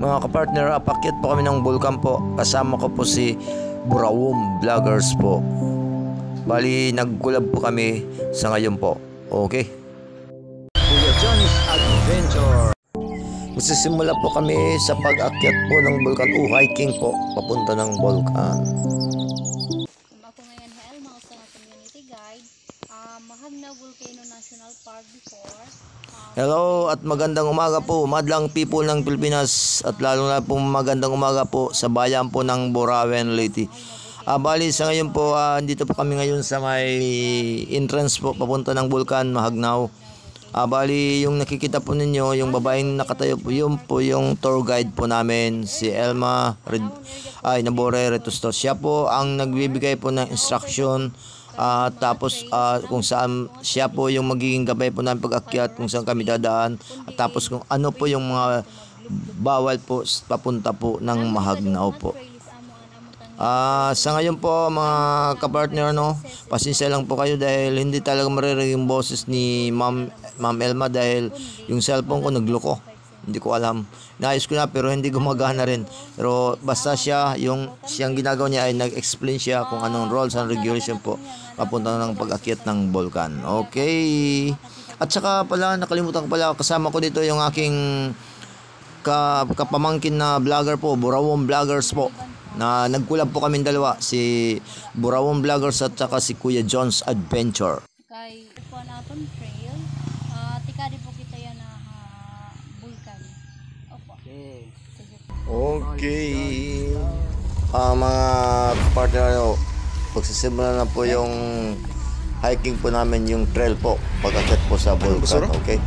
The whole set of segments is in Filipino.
Mga kapartner, apakyat po kami ng bulkan po. Kasama ko po si Burawong Vloggers po. Bali, nag-collab po kami sa ngayon po. Okay. Kuya John's Adventure. Magsisimula po kami sa pag-akyat po ng bulkan o hiking po papunta ng bulkan. Ako ngayon Elma sa community guide. Mahagna Volcano National Park before. Hello at magandang umaga po madlang people ng Pilipinas at lalo na po magandang umaga po sa bayan po ng Burawen, Leyte. Bali sa ngayon po dito po kami ngayon sa may entrance po papunta ng bulkan Mahagnaw. Bali yung nakikita po ninyo yung babaeng nakatayo po yung tour guide po namin si Elma Nabore Retusto. Siya po ang nagbibigay po ng instruction. Tapos kung saan siya po yung magiging gabay po namin pag-akyat, kung saan kami dadaan, at tapos kung ano po yung mga bawal po papunta po ng Mahagnaw po. Sa ngayon po mga kapartner, pasensya lang po kayo dahil hindi talaga maririnig yung boses ni Ma'am Elma dahil yung cellphone ko nagloko. Hindi ko alam. Naayos ko na pero hindi gumagana rin. Pero basta siyang ginagawa niya ay nag-explain siya kung anong rules and regulation po papunta ng pag-akyat ng bulkan. Okay. At saka pala nakalimutan ko pala kasama ko dito yung aking kapamangkin na vlogger po, Burawong Vloggers po. Na nag-collab po kaming dalawa, si Burawong Vloggers at saka si Kuya John's Adventure. Kay po naton trail. Tikadi po kita yan na bulkan. Opo. Okay. Mga partner, pagsisimula na po yung hiking po namin, yung trail po, pag-akyat po sa bulkan. Okay.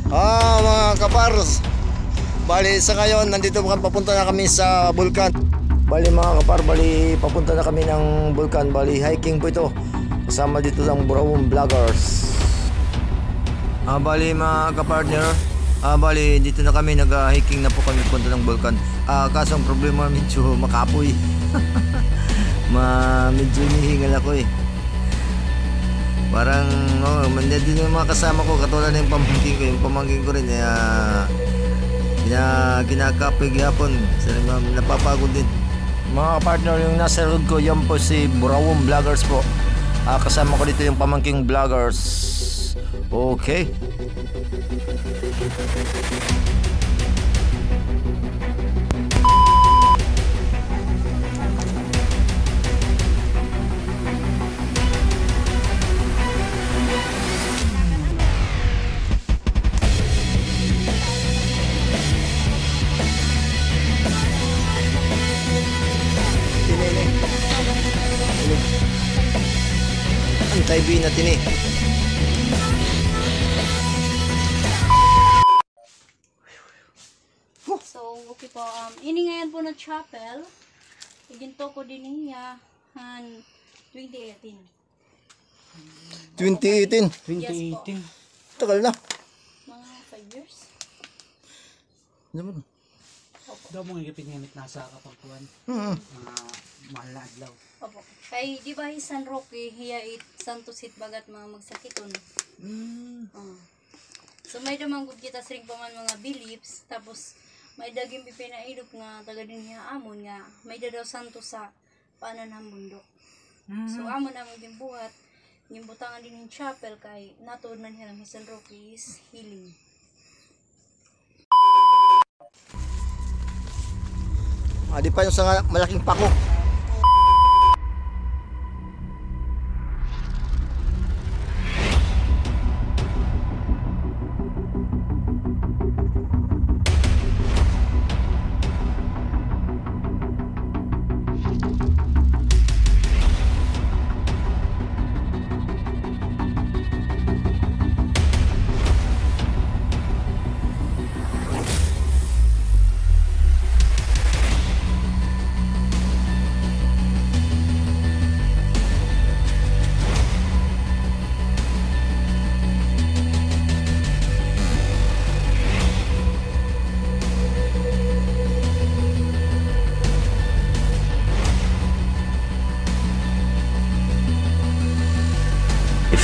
Mga kapars, bali sa ngayon nandito papunta na kami sa bulkan. Bali mga kapar, papunta na kami ng bulkan. Bali hiking po ito. Kasama dito ang Burawong Vloggers. Bali mga kapartner, bali dito na kami nag-hiking na po kami punta ng bulkan. Kaso ang problema medyo makapoy. Medyo hinihingal ako eh. Parang din yung mga kasama ko katulad ng pamangkin ko. Yung pamangkin ko rin kinakapoy gihapon. Napapagod din. Mga partner, yung nasa road ko, yan po si Burawong Vloggers po. Kasama ko dito yung pamangking vloggers. Okay. Antay B natin eh. So, okay po. Ini ngayon po na chapel. Iginto ko din niya 2018. 2018. Yes po. Tagal na. Mga 5 years. Naman. Daw mo ngipin-ngimit nasa kapagpuan. Mga mahal na adlaw. Opo. Kay di ba San Roque hiya Santos hit bagat mga magsakiton. So may damang gud kita sring pa man mga beliefs tapos may daging pipinaidop nga taga din hiya amon nga may daw Santos sa paanan ng bundok. So amon amon din buhat gimbutangan din yung chapel kay natuod man hiya ng San Roque is healing. Di pa yung sa malaking pako.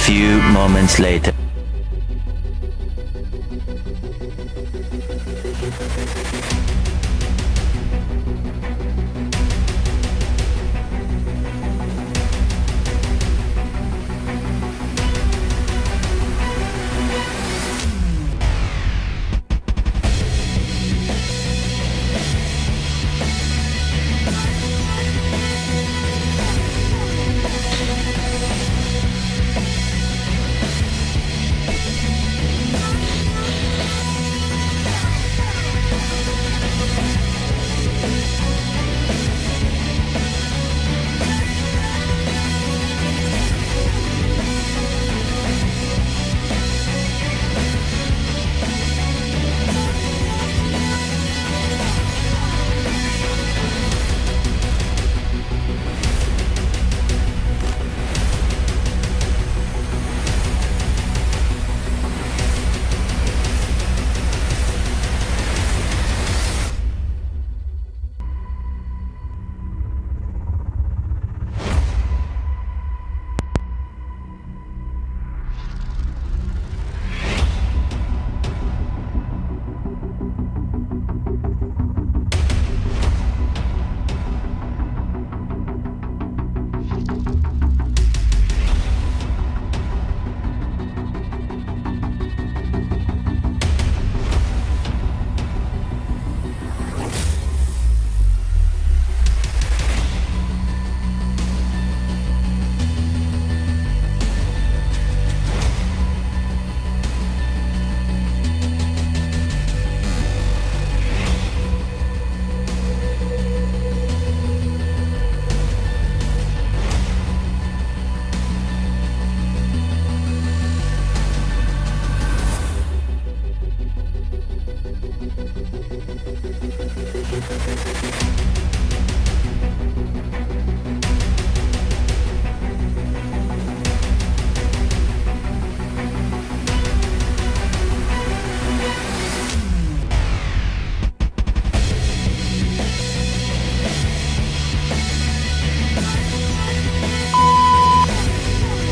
few moments later.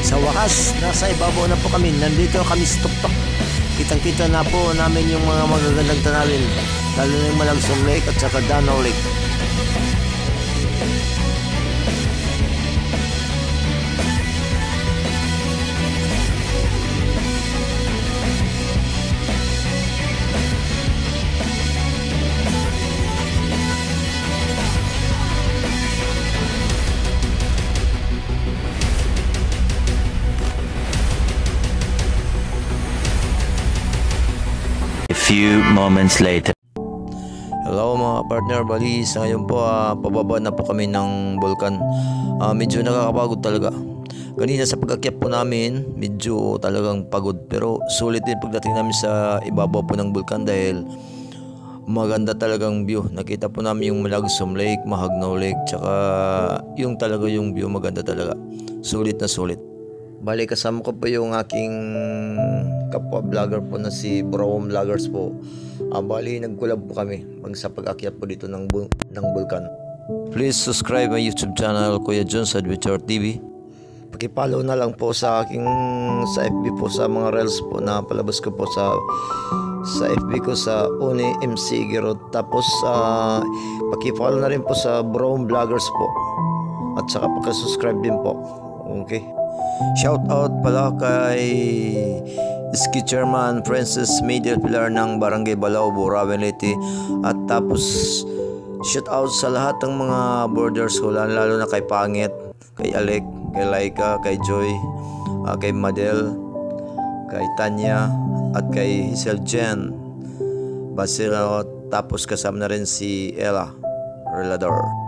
Sa wakas, nasa ibabaw na po kami. Nandito kami sa tuktok. Kitang-kita na po namin yung mga magagandang tanawin. Lalo na yung Malagsong Lake at saka Danau Lake. A few moments later. Hello mga partner, bali sa ngayon po pababa na po kami ng bulkan. Medyo nakakapagod talaga. Kanina sa pag-akyat po namin, medyo talagang pagod, pero sulit din pagdating namin sa ibabaw po ng bulkan dahil maganda talagang view. Nakita po namin yung Malagsong Lake, Mahagnaw Lake, tsaka yung talaga yung view maganda talaga. Sulit na sulit. Bali kasama ko po yung aking kapwa vlogger po na si Brawom Vloggers po. Bali nag-collab po kami sa pag-akyat po dito ng bulkan. Please subscribe my YouTube channel Kuya Jones Adventure TV. Paki-follow na lang po sa aking sa FB po sa mga reels po na palabas ko po sa FB ko sa Uni MC Giro. Tapos paki-follow na rin po sa Brawom Vloggers po. At saka paki-subscribe din po. Okay. Shout out pala kay Ski Chairman Francis Media Pilar ng Barangay Balao, Burawen Leyte. At tapos shout out sa lahat ng mga borders ko, lalo na kay Pangit, kay Alec, kay Laika, kay Joy, kay Madel, kay Tanya, at kay Hazel Jen Basila. Tapos kasama na rin si Ella Relador.